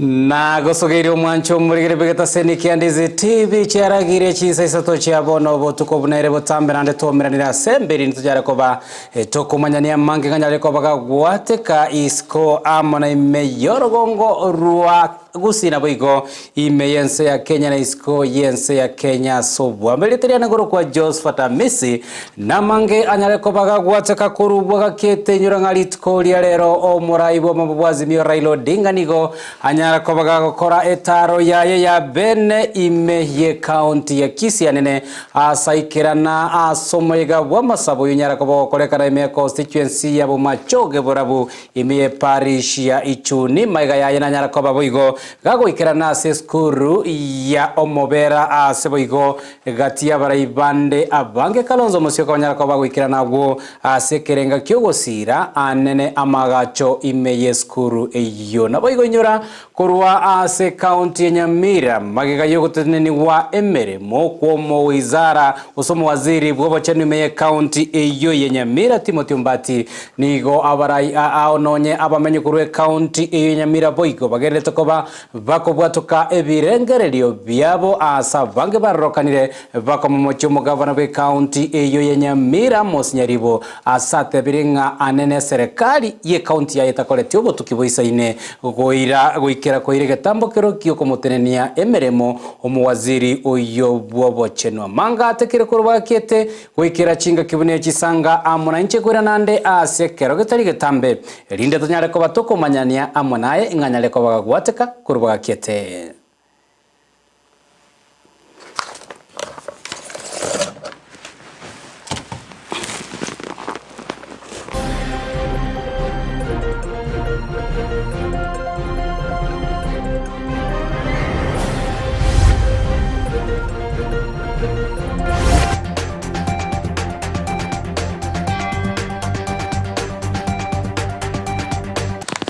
Na gusugiryo mwancho murigire begeta Kisii and Ndizi TV cyaragire Chinsa Isato cyabono botuko bunere botambe nande tomeranira semberi nitujare koba tokumanyania mange nganyare koba gwateka isko amona imeyorogongo ruwa Gusii na boigo imeyense ya Kenya na isko yense ya Kenya sobu ameliteria ngoro kwa Josephat Amisi na mange anyare koba gwateka kurubwa kete nyurangalitko lero omuraibo mabwazi mio Raila Dinganigo anyara kobaga gukora etaro yaye ya bene imehye county ya Kisii anene asaikirana asomoyega wamasabo yunyara kobaga korekana ime constituency ya bumachoge burabu ime parish ya Ichuni maiga yaye na nyara kobaga boigo gago ikirana seskuru ya omobera aseboigo gatia baraibande abange kalonzo musyoka nyara kobaga ikirana gwo asekerenga kyogosira anene amagacho ime yeskuru eyo na boigo nyura kurwa ase county ya Nyamira magiga yogoteneni wa emeremo kwa wizara usomo waziri bw'obachenu meye county eyo ya Nyamira Timothy Mbati nigo abarai aononye abamenye kurwe county eyo ya Nyamira boigo bagerete koba bakobwatoka ebirengereryo byabo asa bange barokanire bakomomocho mugavana we county eyo ya Nyamira Mosinyaribo asate biringa anene serikali ye county ya itakolete obo tukiboisaine goira goikera koirege tambokero kyo komutenenia emeremo omuwaziri oyo bw'obochenwa manga atekere kurwa kete goikera chinga kibune chisanga amuna inche kwera nande asekero getari getambe rinde tonyare ko batoko manyania amonaye inganyale ko bagwateka kurwa kete.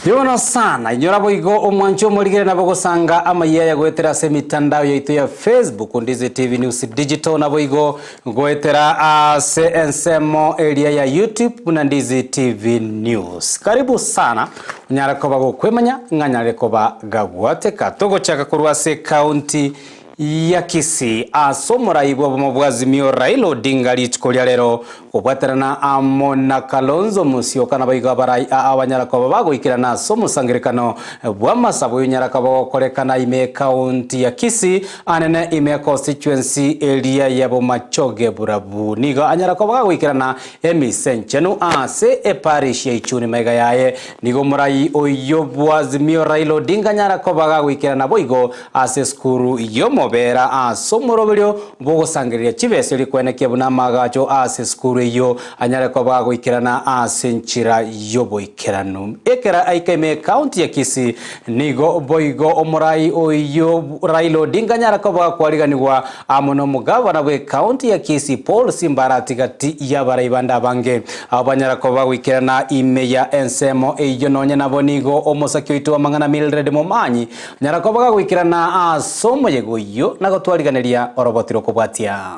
Yono sana inyora boigo omwancho morigere na bogosanga Amayia ya goetera se mitandao yaitu ya Facebook Ndizi TV News Digital na boigo goetera se ensemo area ya YouTube na Ndizi TV News. Karibu sana unyara koba go kwemanya nganyare koba gagwateka togo chaka kurwa se county ya Kisii asomoraibo bomobwazi mio Raila Dingaritko lero obwaterana amona kalonzo musyoka na baiga barai abanyara ko bago ikirana somo sangirikano bwamasabo yunyara ko korekana ime county ya Kisii anene ime constituency area ya bomachoge burabu niga anyara ko bago ikirana emisenchenu ase e parish ya Ichuni maiga yaye nigo murai oyo bwazi mio Raila Dinganyara ko bago ikirana boigo ase skuru yomo bera asomorobelyo bogo sangirya chibese likwene buna magacho ase skuru yo anyare ko bago ikirana asenchira yobo ikirano ekera aikeme county ya Kisii nigo boigo omurai oyo Raila Dinganyara ko bago kwaliganirwa amono mugavana we county ya Kisii Paul Simbarati gati yabarayibanda bange abanyara ko bago ikirana imeya ensemo eyo nonye nabonigo omosakyo itu amangana Mildred Momanyi nyara ko bago ikirana asomo yego yo nagotwariganeria orobotiro kubwatia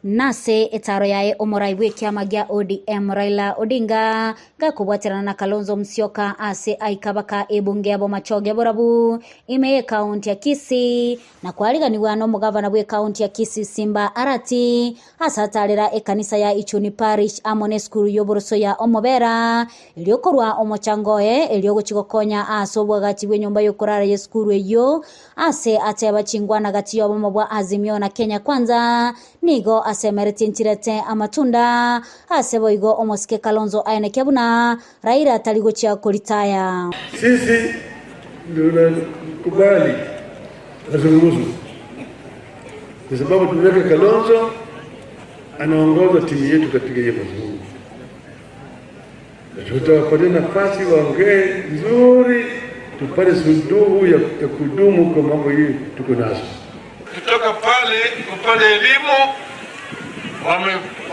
nase etaro yae omoraiwe kiama gya ODM Raila Odinga gakubwatirana na Kalonzo Musyoka ase aikabaka ebunge abo machoge borabu ime county ya Kisii na kwaliganiwa no mugavana we county ya Kisii Simba Arati asatalera ekanisa ya Ichuni parish amone skuru yoboroso ya omobera iliokorwa omochangoe iliogochikokonya asobwa gati we nyumba yokorara ye skuru eyo ase atebachingwana gati yobo mobwa Azimio na Kenya Kwanza nigo asemereti nchirete amatunda aseboigo omosike Kalonzo aine kebuna Raila taligochia kolitaya. Sisi tunakubali mazungumzo kwa sababu tunaweka Kalonzo anaongoza timu yetu katika hiyo mazungumzo. Tutawapatia nafasi waongee vizuri tupate suluhu ya kudumu kwa mambo hii tuko nazo. Kutoka pale upande elimu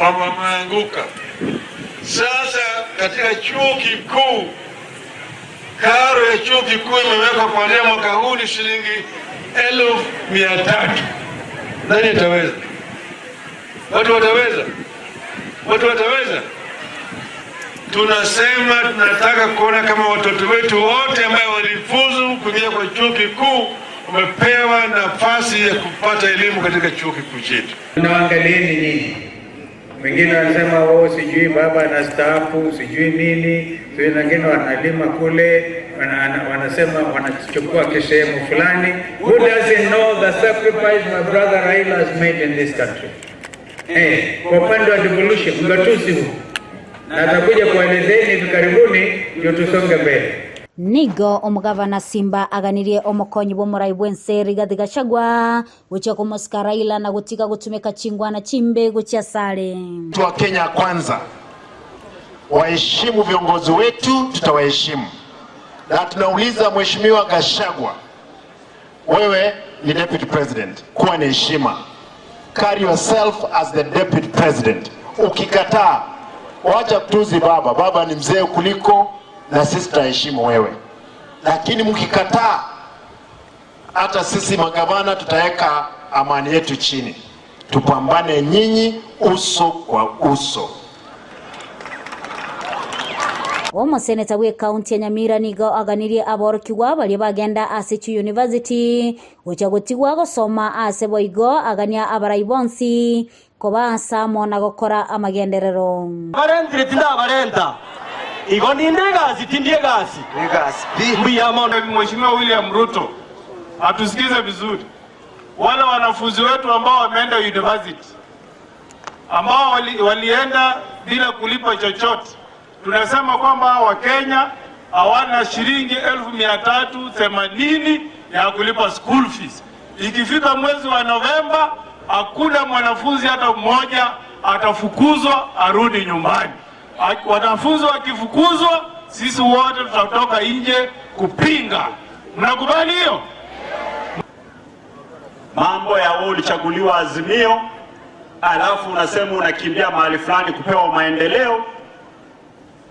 wameanguka. Sasa katika chuo kikuu, karo ya chuo kikuu imewekwa kwa mwaka huu ni shilingi 1,300. Nani ataweza? Watu wataweza? tunasema tunataka kuona kama watoto wetu wote ambao walifuzu kuingia kwa chuo kikuu wamepewa nafasi ya kupata elimu katika chuo kikuu chetu. Naangalieni nyinyi. Wengine wanasema sijui baba anastaafu, sijui nini, wengine wanalima kule, wanasema wanachukua kisehemu fulani. Who doesn't know the sacrifice my brother Raila has made in this country? Kwa upande wa devolution, mgatuzi huu. Na atakuja kuelezeni hivi karibuni ndio tusonge mbele. Nigo omugavana Simba aganirie omukonyi bw'omurai bwense Rigathi Gachagua gucha kumuska Raila na gutika gutumika chingwa na chimbe gucha sare. Wa Kenya kwanza, waheshimu viongozi wetu, tutawaheshimu. Na tunauliza Mheshimiwa Gachagua, wewe ni deputy president, kuwa na heshima. Carry yourself as the deputy president. Ukikataa, wacha kutuzi baba. Baba ni mzee kuliko, na sisi tutaheshimu wewe. Lakini mkikataa, hata sisi magavana tutaweka amani yetu chini. Tupambane nyinyi uso kwa uso. Omo seneta we county ya Nyamira nigo aganirie aborokiwa bali bagenda Asitu University ucha gutigwa gusoma ase boigo agania abaraibonsi koba samo na gukora amagenderero. Barendire tinda barenda. Igo ninde gasi tindie gasi. Mheshimiwa William Ruto atusikize vizuri. Wale wanafunzi wetu ambao wameenda university, ambao walienda bila kulipa chochote, tunasema kwamba Wakenya hawana shilingi 1380 ya kulipa school fees. Ikifika mwezi wa Novemba, hakuna mwanafunzi hata mmoja atafukuzwa arudi nyumbani. Wanafunzi wakifukuzwa, sisi wote tutatoka nje kupinga. Mnakubali hiyo? Mambo ya wewe ulichaguliwa Azimio, alafu unasema unakimbia mahali fulani kupewa maendeleo,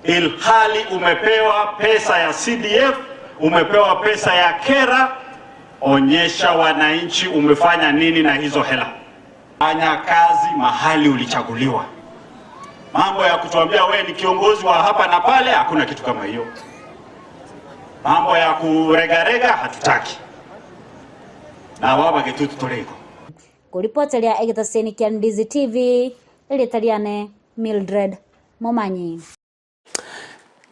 ilhali umepewa pesa ya CDF, umepewa pesa ya kera. Onyesha wananchi umefanya nini na hizo hela. Fanya kazi mahali ulichaguliwa. Mambo ya kutuambia wewe ni kiongozi wa hapa na pale, hakuna kitu kama hiyo. Mambo ya kuregarega hatutaki. Na baba getutu toleko. Kuripotelia Kisii kia Ndizi TV, Litaliane Mildred Momanyi.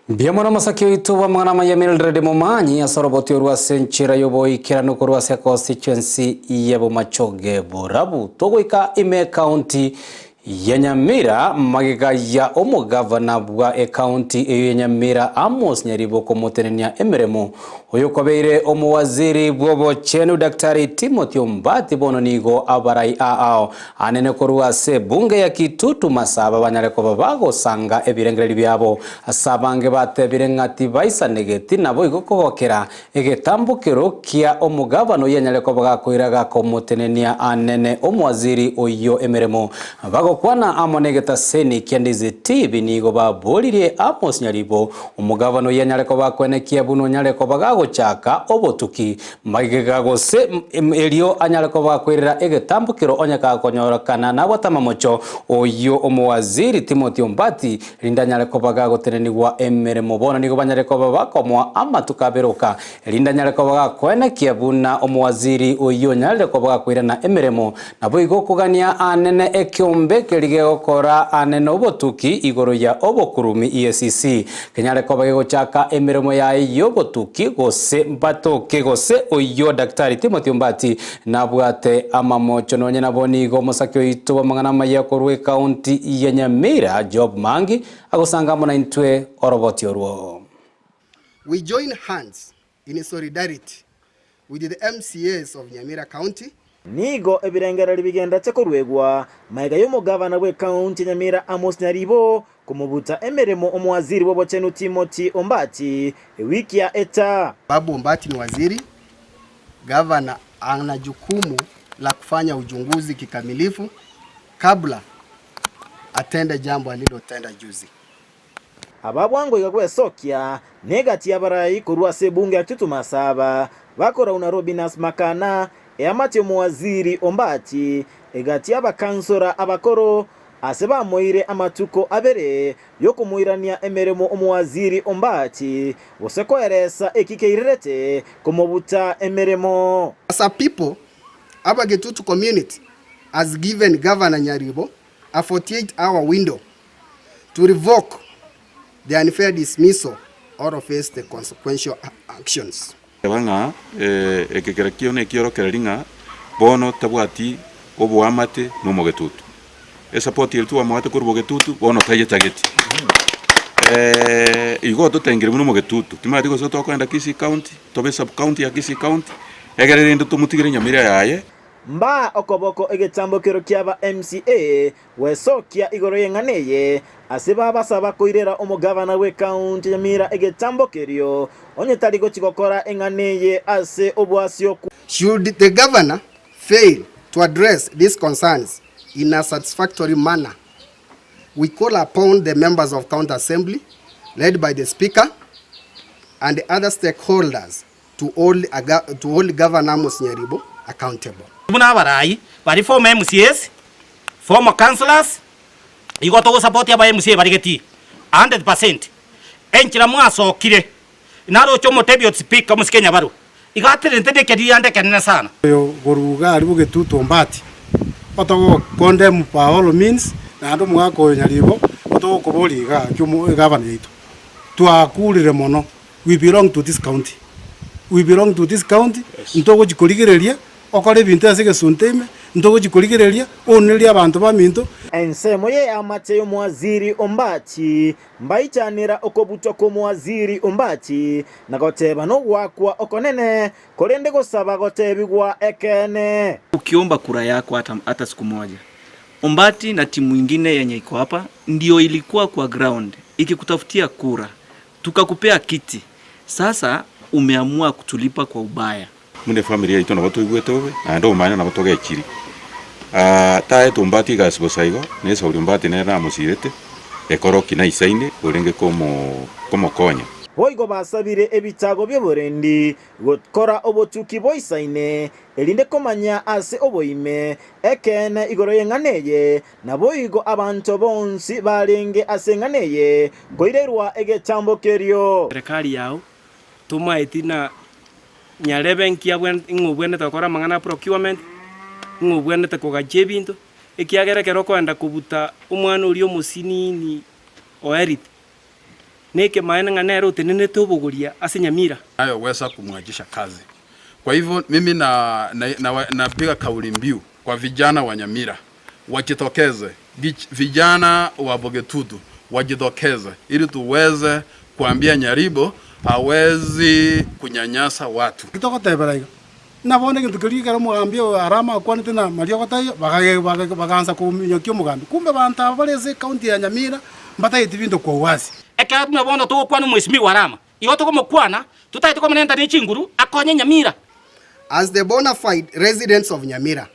Biamona masakio ituwa mwana maya Mildred Momanyi asoroboti urwa senchira yoboi kirano kurwa se constituency yebo machoge borabu togoika ime county ya Nyamira magiga ya omugavana bwa county ya Nyamira Amos Nyaribo komotenenia emeremo oyo kobeire omuwaziri bwobo chenu Daktari Timothy Ombati bono nigo abarai aao anene korwa se bunge ya Kitutu Masaba banyareko babago sanga ebirengereri byabo asabange batebirengati baisa negeti nabo igokogokera egetambukiro kia omugavana yanyareko bagakoiraga komotenenia anene omuwaziri oyo emeremo bago kwana amonegeta seni kia Ndizi TV nigo babolire Amos Nyaribo omugavana yanyareko bakwenekia buno nyareko bagago chaka obotuki magega gose elio anyareko bakwirira egetambukiro onyaka konyorokana na watamamocho oyo omuwaziri Timothy Ombati linda nyareko bagago tenenigwa emeremo bona nigo banyareko babakomwa amatukaberuka linda nyareko bagakwenekia buna omuwaziri oyo nyareko bagakwira na emeremo nabo igokugania anene ekyombe kelige gukora anene obotuki igoro ya obokurumi EACC kenyareko bagego chaka emeremo ya yobotuki gose mbatoke gose oyo Daktari Timothy Ombati nabwate amamocho nonye naboni go musakyo ituba mangana maya korwe county ya Nyamira Job Mangi agosanga mona intwe oroboti orwo. We join hands in solidarity with the MCAs of Nyamira County. Nigo ebirengereri bigenda tekorwegwa maiga y'omugavana we county Nyamira Amos Nyaribo kumubuta emeremo omuwaziri wobo chenu Timothy Ombati wiki ya eta. Babu Ombati ni waziri, gavana ana jukumu la kufanya uchunguzi kikamilifu kabla atende jambo alilotenda juzi. Ababwango igakwe sokya negati yabarai kurwa se bunge ya Kitutu Masaba bakora una Robinas Makana eamati omuwaziri Ombati egati abakansora abakoro ase bamoire amatuko abere yokumwirania emeremo omwaziri Ombati osekoeresa ekikeirerete komobuta emeremo. As a people, Abagetutu community has given Governor Nyaribo a 48-hour window to revoke the unfair dismissal or face the consequential actions. Banga ekekerakio ne kioro keraringa bono tabwati obuamate no mogetutu support yeltu amate ko mogetutu bono tageti igo to tengere no mogetutu timati ko soto kwenda Kisii county tobe sub county ya Kisii county egerere ndo mutigire Nyamira yaye mba okoboko egetambokero kyaba MCA wesokia igoro yenganeye asiba basaba koirera omugavana we county Nyamira egetambokerio onye taligo chigokora enganeye ase obwasio. Should the governor fail to address these concerns in a satisfactory manner, we call upon the members of county assembly led by the speaker and the other stakeholders to hold Governor Amos Nyaribo accountable. Muna barai bari former MCAs, former councillors, igo to support ya ba MCA bari geti 100%. Enchira mwaso kire. Naro chomo tebio speaker musikenya baro. Igatire ntende kedi ande kanena sana. Yo goruga ari Bugetutu Ombati. Otogo condemn by all means na ndo mwako Nyaribo otogo koboliga kyomo governor yitu. Twakulire mono. We belong to this county. We belong to this county. Ntogo chikoligereria okore bintu asike sunteme ntogo chikoligereria onelia abantu baminto. Ensemo ye amate yo mwaziri Ombati mbaichanira okobuto ko mwaziri Ombati nagoteba no gwakwa okonene kolende gosaba gotebigwa ekene. Ukiomba kura yako hata siku moja Ombati na timu nyingine yenye iko hapa ndio ilikuwa kwa ground ikikutafutia kura tukakupea kiti, sasa umeamua kutulipa kwa ubaya. Mune familia ito na watu igwetowe na ndo umanya na watu gechiri tae Ombati gasibo saigo nesa Ombati nera musirete ekoroki na isaine urenge komo konya boigo basabire ebitago byoborendi gukora obotuki boisaine elinde komanya ase oboime ekene igoro yenganeye na boigo abantu bonsi balenge asenganeye koirerwa egetambokerio. Serikali yao tuma etina nyarebenki abwen ingubwene takora mangana procurement ngubwene takoga jebinto ekiagere keroko enda kubuta umwana uri omusinini oerit neke maana nganero tenene tobogoria ase Nyamira ayo wesa kumwajisha kazi. Kwa hivyo mimi napiga kauli mbiu kwa vijana wa Nyamira wajitokeze, vijana wa Bugetutu wajitokeze ili tuweze kuambia Nyaribo hawezi kunyanyasa watu. Kitoko teberaga nabone kintu kirikara muambia arama kwani tena malio tayo bakaanza kumnyokyo mugambi kumbe banta baleze county ya Nyamira mbata itivindo kwa uwazi eka tunabona to kwanu mwesimi warama ihoto ko mukwana tutaite ko menenda ni chinguru akonye Nyamira. As the bona fide residents of Nyamira,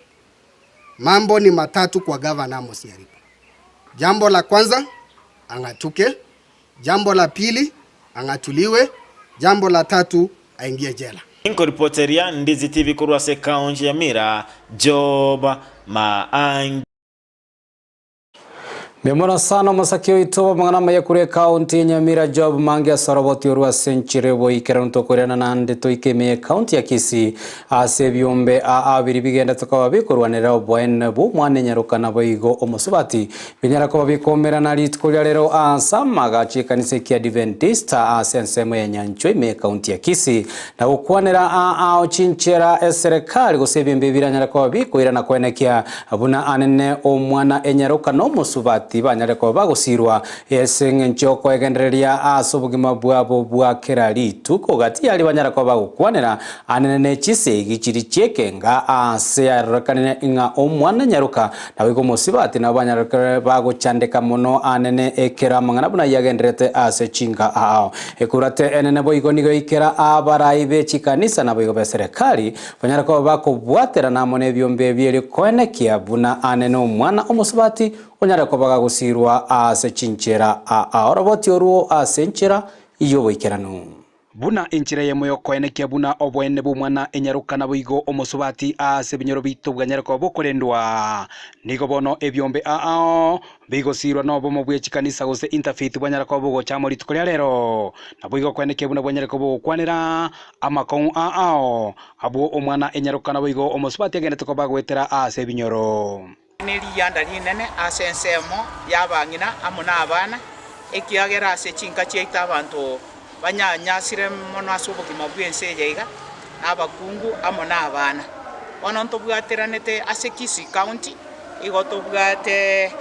mambo ni matatu kwa Governor Amos Nyaribo. Jambo la kwanza angatuke, jambo la pili angatuliwe, jambo la tatu aingie jela. Inko reporteria Ndizi TV kurwase kaunti ya Nyamira Job Maang. Memona sana masakio ito mangana maya kure county Nyamira Job Mangia soroboti urwa senchire bo ikeranto korena nande to ikeme county ya Kisii ase byombe abiri bigenda tukaba bikorwanira obwen bu mwane nyaruka na boigo omusubati binyara ko bikomera na litkolya lero ansamaga chikanise kia Adventista asensemo ya nyanchwe me county ya Kisii na ukwanira ochinchera serikali gosebembe biranyara ko bikoira na kwenekia abuna anene omwana enyaruka no musubati banyare ko bagusirwa esenge nchoko egendereria asobugima bwabo bwakera lituko gati yali banyara ko bagukwanira anene chise gichiri cheke nga ase arakanene inga omwana nyaruka nawe ko musibati na banyara ko baguchandeka mono anene ekera mangana buna yagenderete ase chinga ekurate enene boigo nigo ikera abarai be chikanisa na boigo be serikali banyara ko bakobwatera namone byombe byeli koenekia buna anene omwana omusibati onyara ko bagusirwa ase chinchera oroboti oruo ase nchera iyo boikerano buna inchira yemwe yokoenekia buna obwene bumwana enyarukana buigo omosubati ase binyoro bitu bwanyarako bokorendwa nigo bono ebyombe ao bigo sirwa no bomo bwechikanisa gose interfaith bwanyarako bugo chamo litukolia lero na buigo koenekia buna bwanyarako bugo kwanera amakon ao abo omwana enyarukana buigo omosubati agende tukoba gwetera ase binyoro niliyanda linene ase ensemo yabangina amuna abana ekiagera ase chinka chiaita abantu banyanyasire mono ase obogima bwense yaiga abakungu amona abana bono ntobwateranete ase Kisii County igo tobwate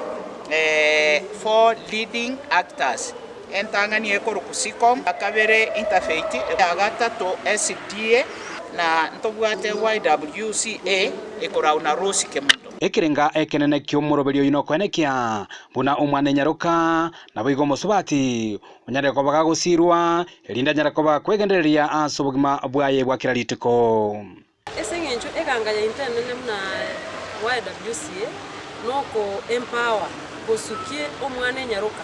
4 leading actors entangani ekoro kusikom akabere interfaith agatato SDA na ntobwate YWCA ekorauna Rosi Kemundo ekirenga ekenene kyomoroberio ino kwenekia buna omwana nyaruka na boigo mosubati onyare ko bagagusirwa elinda nyara ko bakwegendereria asobugima bwaye bwakira litiko esengencho eganganya interne muna YWCA noko empower kosukie omwana nyaruka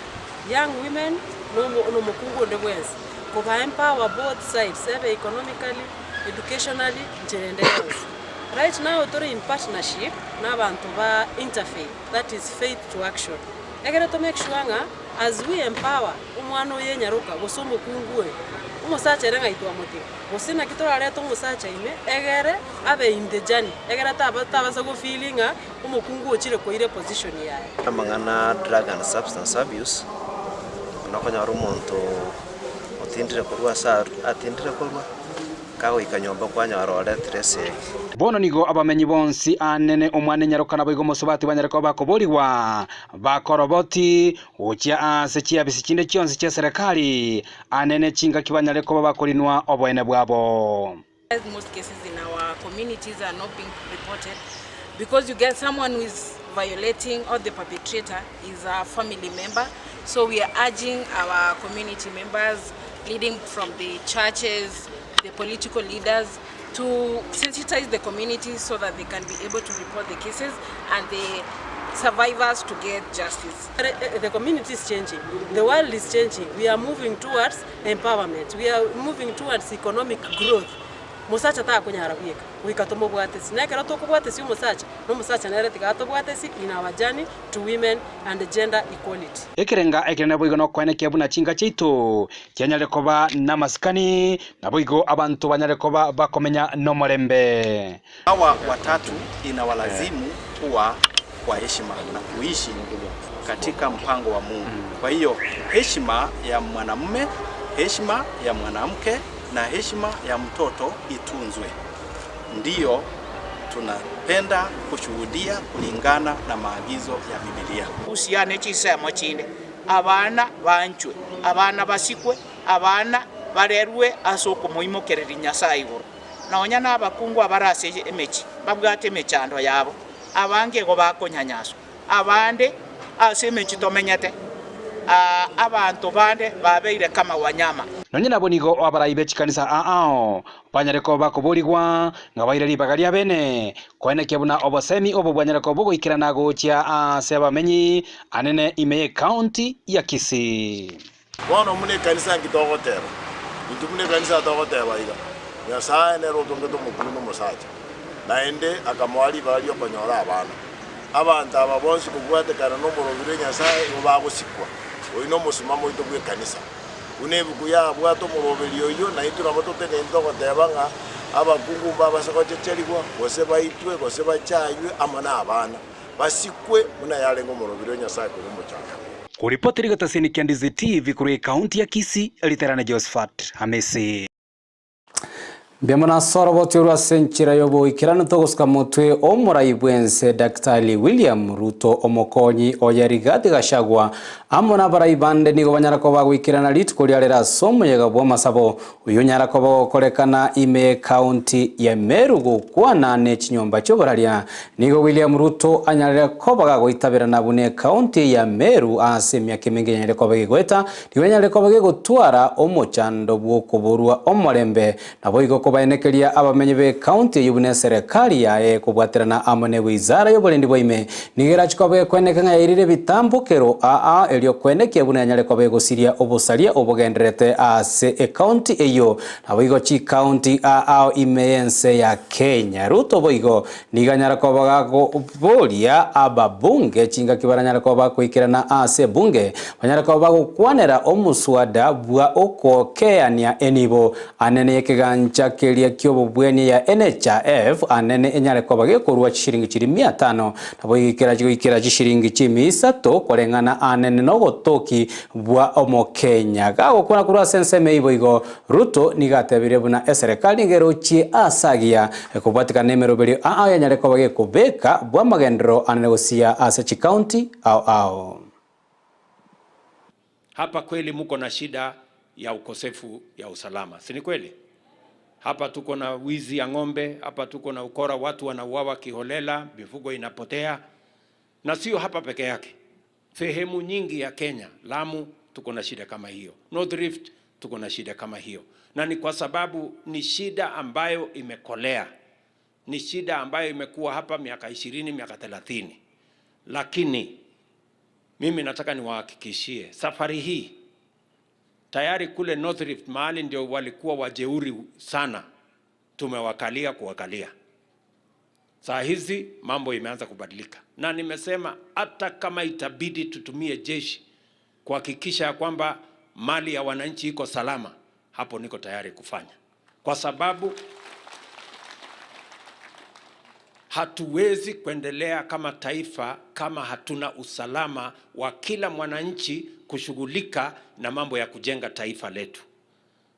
young women no mukungu ndebwenzi ko ba empower both sides economically educationally njerendezi. Right now, we're in partnership n'abantu ba interfaith, that is faith to action. Egere to make sure nga as we empower umwana yenyaruka gosomo kunguwe umusacha renga itwa muti gosina kitora leto umusacha ime egere abe in the journey egere tabasa go feeling umukungu chire ko ile position yaye amangana drug and substance abuse nakonya rumonto otindire kurwa sa atindire kurwa kago ikanyomba kwanya role trese bono nigo abamenyi bonsi anene omwana nyarukana boigo mosubati banyarako bakoboriwa bakoroboti uchia ase chiabisi chinde chionse cha serikali anene chinga kibanyareko bakorinwa obwene bwabo. Most cases in our communities are not being reported because you get someone who is violating or the perpetrator is a family member, so we are urging our community members leading from the churches, the political leaders to sensitize the community so that they can be able to report the cases and the survivors to get justice. The community is changing, the world is changing, we are moving towards empowerment, we are moving towards economic growth. Musacha ta kunyara bweka wikatomo bwatesi nekera to kubwatesi umusacha no musacha nereti gato bwatesi in our journey to women and gender equality ekirenga ekirene boigo no kweneke buna chinga chito kyanyale koba namaskani na boigo abantu banyale koba bakomenya no morembe hawa watatu inawalazimu kuwa kwa heshima na kuishi katika mpango wa Mungu. Kwa hiyo heshima ya mwanamume, heshima ya mwanamke na heshima ya mtoto itunzwe. Ndiyo tunapenda kushuhudia kulingana na maagizo ya Biblia. Usiane chisemo chinde abana banchwe abana basikwe abana barerwe asoko muimo kereri Nyasaye iguru naonya nabakungu abarase emechi babwate emechando yabo abange go bakonyanyaso abande asemechi tomenyete abantu bande babeire kama wanyama nonye nabo nigo abarayibe chikanisa ao banyareko bakoborigwa nga baireri bagalia bene kweneke buna obosemi obo bwanyareko bogo ikirana gochia ase abamenyi anene Imeye County ya Kisii bono mune kanisa ngitogotera mune kanisa togotera iga Nyasaye nero tongeto mukuru no musacha naende akamwali balio konyora abana abantu ababonsi kubwate kana no morobire Nyasaye bagusikwa oino musimamo ito bwe kanisa unebuku ya bwato morobelio yo na itura motote nendo gotebanga abakungu babasokochecherigwa gose baitwe gose bachaywe amana abana basikwe muna yale ngo morobire Nyasaye kuri muchanga kuripoti rigataseni kia Ndizi TV kuri kaunti ya Kisii literana Josephat Amisi Biamana soroboti urwa senchira yobo ikirano togoska mutwe omuraibwense Dr. William Ruto omokonyi oyarigati gashagwa amona baraibande nigo banyarako bagwikirana litko lyarera somo yagabwa masabo uyu nyarako bakorekana Imeye County ya Meru gukwana ne chinyomba cyoboraria nigo William Ruto anyarera ko bagagwitabira nabune County ya Meru asemya kemengenyere ko bagigweta nigo nyareko bagigotwara omochando bwo kuburwa omorembe nabo igoko kubaenekeria abamenyi be county yubune serikali yae kubwaterana amone wizara yoburendi boime nigera chikobe kweneka ngayirire bitambukero elio kwenekia bune nyale kobe gosiria obusaria obugenderete ase county eyo naboigo chi county imeyense ya Kenya Ruto boigo niganyara kobaga boria ababunge chinga kibaranyara koba kuikirana ase bunge banyara koba gukwanera omuswada bwa okokeania enibo anene yekigancha kelia kyobubweni ya NHIF anene enyare koba gekorwa chiringi chiri 500 nabo yikira chiringi chimi Isato korengana anene no gotoki bwa omokenya gagokona kurwa senseme iboigo Ruto nigatebire buna serikali ngerochi asagia kubatika nemero beri yanyare koba gekobeka bwa magendero anene gosia ase chi county Hapa kweli muko na shida ya ukosefu ya usalama. Si ni kweli? Hapa tuko na wizi ya ng'ombe, hapa tuko na ukora, watu wanauawa kiholela, mifugo inapotea. Na sio hapa peke yake. Sehemu nyingi ya Kenya, Lamu tuko na shida kama hiyo. North Rift tuko na shida kama hiyo. Na ni kwa sababu ni shida ambayo imekolea. Ni shida ambayo imekuwa hapa miaka 20, miaka 30. Lakini mimi nataka niwahakikishie safari hii tayari kule North Rift mahali ndio walikuwa wajeuri sana, tumewakalia kuwakalia. Saa hizi mambo imeanza kubadilika, na nimesema hata kama itabidi tutumie jeshi kuhakikisha kwamba mali ya wananchi iko salama, hapo niko tayari kufanya, kwa sababu hatuwezi kuendelea kama taifa kama hatuna usalama wa kila mwananchi kushughulika na mambo ya kujenga taifa letu.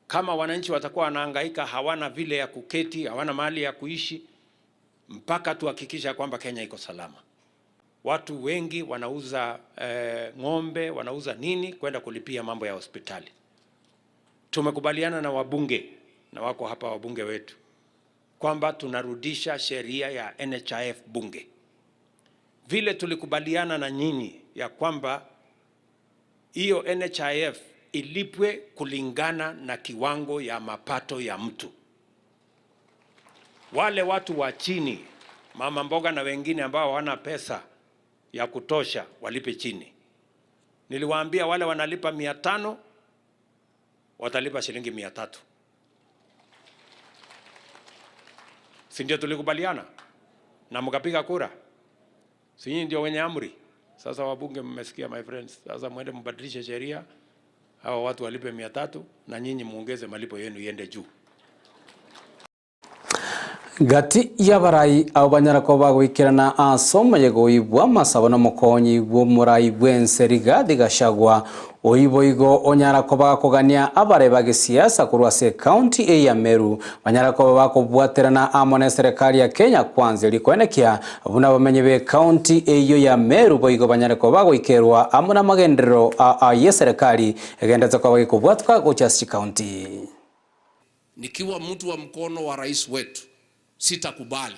Kama wananchi watakuwa wanahangaika, hawana vile ya kuketi, hawana mahali ya kuishi, mpaka tuhakikisha kwamba Kenya iko salama. Watu wengi wanauza ng'ombe, wanauza nini kwenda kulipia mambo ya hospitali. Tumekubaliana na wabunge, na wako hapa wabunge wetu, kwamba tunarudisha sheria ya NHIF bunge. Vile tulikubaliana na nyinyi ya kwamba hiyo NHIF ilipwe kulingana na kiwango ya mapato ya mtu. Wale watu wa chini, mama mboga na wengine ambao hawana pesa ya kutosha walipe chini. Niliwaambia wale wanalipa 500 watalipa shilingi 300. Si ndio tulikubaliana? Na mkapiga kura. Si nyinyi ndio wenye amri. Sasa wabunge mmesikia my friends. Sasa mwende mbadilishe sheria. Hawa watu walipe 300 na nyinyi muongeze malipo yenu iende juu. Gati yabarai abo banyarako bagwikirana asoma yego ibwa masabona mukonyi bwo murai bwenseriga Gachagua oiboigo onyarako bagakogania abare bagisiasa kurwase county ya Meru banyarako bakobwaterana amone serikali ya Kenya kwanza likwenekia abuna bamenye be county eyo ya Meru boigo banyarako bagwikerwa amuna magendero ya serikali egendeza kwa bagikobwatwa gochasi county. Nikiwa mtu wa mkono wa rais wetu sitakubali,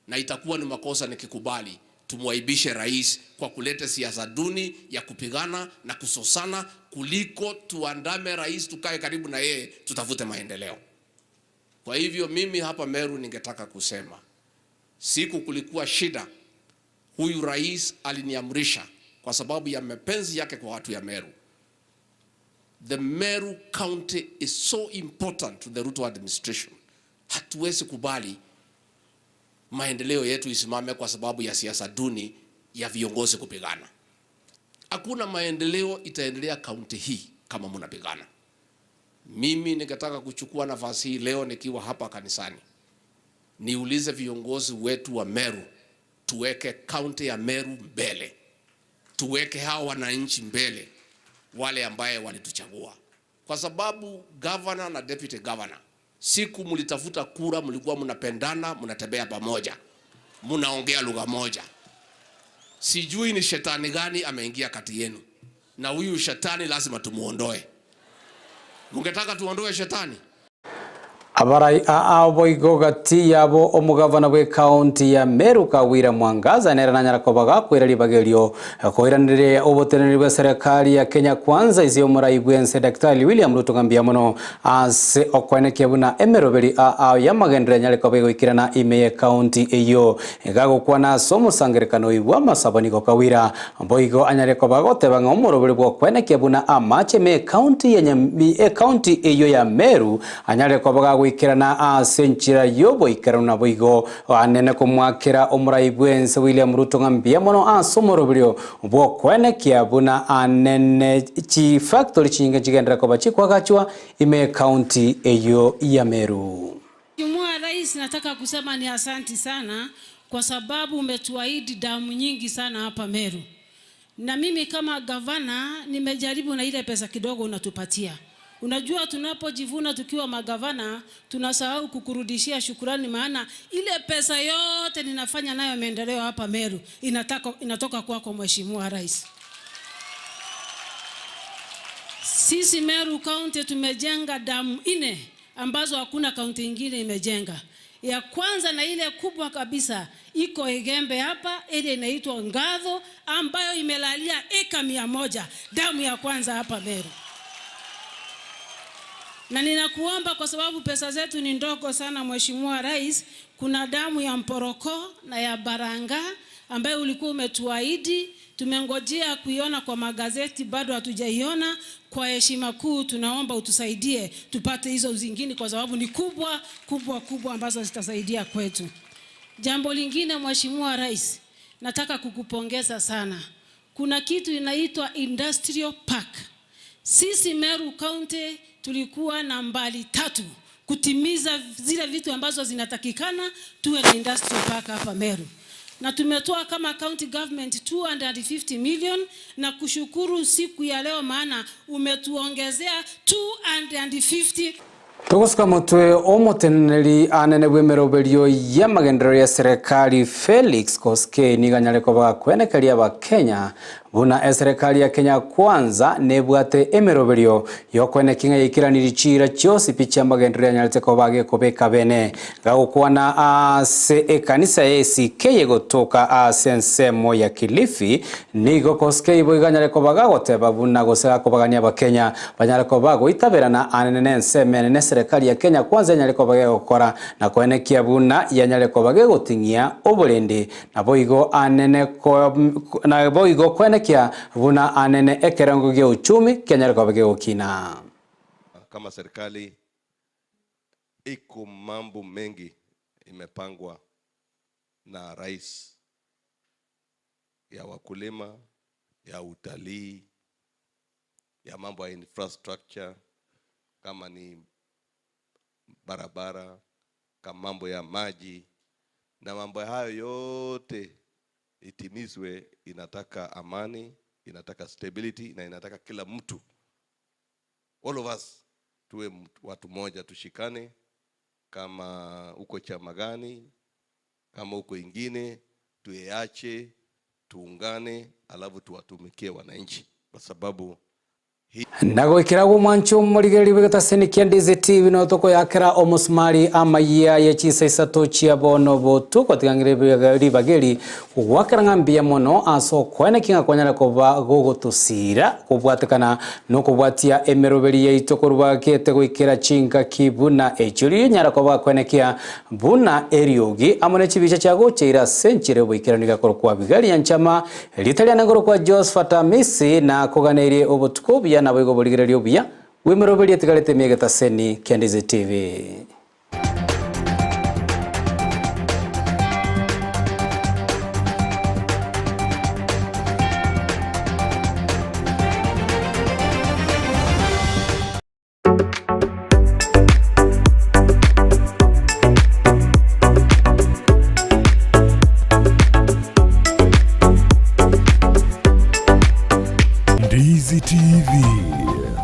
na itakuwa ni makosa nikikubali tumwaibishe rais kwa kuleta siasa duni ya kupigana na kusosana, kuliko tuandame rais tukae karibu na yeye tutafute maendeleo. Kwa hivyo mimi hapa Meru ningetaka kusema, siku kulikuwa shida, huyu rais aliniamrisha kwa sababu ya mapenzi yake kwa watu ya Meru. The Meru County is so important to the Ruto administration. Hatuwezi kubali maendeleo yetu isimame kwa sababu ya siasa duni ya viongozi kupigana. Hakuna maendeleo itaendelea kaunti hii kama mnapigana. Mimi ningetaka kuchukua nafasi hii leo nikiwa hapa kanisani, niulize viongozi wetu wa Meru, tuweke kaunti ya Meru mbele. Tuweke hao wananchi mbele, wale ambaye walituchagua. Kwa sababu governor na deputy governor, siku mlitafuta kura mlikuwa mnapendana, mnatembea pamoja, mnaongea lugha moja. Sijui ni shetani gani ameingia kati yenu, na huyu shetani lazima tumuondoe. Mungetaka tuondoe shetani? Abarai aboigo gati yabo omugavana we county ya Meru Kawira Mwangaza nera nanyara kobaga kwira libagelio koiranire oboteneri bwa serikali ya Kenya Kwanza izi omurai bwense Daktari William Ruto ngambia muno ase okweneke buna emeroberi ya magendere nyale kobego ikirana ime county eyo egago kwana somo sangerekano ibwa masabani ko Kawira boigo anyare kobaga tebanga omuroberi bwo kweneke buna amache me county ya county eyo ya Meru anyare kobaga ikirana senchira yobo ikarana boigo anene kumwakira omurai bwense William Ruto ngambia mono asomorobrio bwo kwenekia buna anene chi factory chinga chigendera ko bachi kwagachwa ime county eyo ya Meru. Mheshimiwa Rais, nataka kusema ni asanti sana kwa sababu umetuahidi damu nyingi sana hapa Meru. Na mimi kama gavana nimejaribu na ile pesa kidogo unatupatia. Unajua tunapojivuna tukiwa magavana tunasahau kukurudishia shukrani, maana ile pesa yote ninafanya nayo maendeleo hapa Meru inatoka kwako Mheshimiwa Rais. Sisi Meru County tumejenga damu 4 ambazo hakuna kaunti nyingine imejenga. Ya kwanza na ile kubwa kabisa iko Egembe hapa, ile inaitwa Ngatho ambayo imelalia eka 100, damu ya kwanza hapa Meru. Na ninakuomba kwa sababu pesa zetu ni ndogo sana Mheshimiwa Rais, kuna damu ya Mporoko na ya Baranga ambayo ulikuwa umetuahidi, tumengojea kuiona kwa magazeti bado hatujaiona. Kwa heshima kuu tunaomba utusaidie tupate hizo zingine kwa sababu ni kubwa ambazo zitasaidia kwetu. Jambo lingine Mheshimiwa Rais, nataka kukupongeza sana. Kuna kitu inaitwa Industrial Park. Sisi Meru County tulikuwa na mbali 3 kutimiza zile vitu ambazo zinatakikana tuwe na industrial park hapa Meru. Na tumetoa kama county government 250 million na kushukuru siku ya leo maana umetuongezea 250. Tugusuka mutwe omuteneri anene bwemeroberio ya magendero ya serikali Felix Koskei niganyale kobaga kwenekeria ba Kenya buna serikali ya Kenya Kwanza nebwate emeroberio yokwenekinga yikiraniri chira cyose picha magendero yanyalete kobage kobeka bene gakwana ase ekanisa ACK yegotoka sensemo ya Kilifi nigo Koskei boiganyale kobaga goteba buna gosera kobagania ba Kenya banyale kobago itaberana anene nsemene serikali ya Kenya Kwanza yanyale kobage gukora na kwenekia buna yanyale kobage gotingia oburende na boigo anene na boigo kwenekia buna anene ekerango gya uchumi Kenya kobage gukina. Kama serikali iko mambo mengi imepangwa na rais, ya wakulima, ya utalii, ya mambo ya infrastructure, kama ni barabara, kama mambo ya maji, na mambo hayo yote itimizwe. Inataka amani, inataka stability, na inataka kila mtu, all of us, tuwe watu moja, tushikane. Kama uko chama gani, kama uko ingine, tueache, tuungane, alafu tuwatumikie wananchi, kwa sababu nago ikirago mwancho murigeri bigatasenikia Ndizi TV no toko yakira omusmari Amayia ya Chinsa Isato chiabono botu kwatingangire bageri wakarangambia mono aso kwene kinga kwanyala koba gogotusira kubwatekana no kubwatia emeroberi ya itokorwa kete goikira chinga kibuna echuri nyara koba kwenekia buna eriogi amone chibicha chago cheira senchire boikiraniga korokwa bigari yanchama litaliana korokwa Josephat Amisi na koganere obotuko na bwego boligererio bia wemeroberi atigarete megeta seni Ndizi TV. Ndizi TV.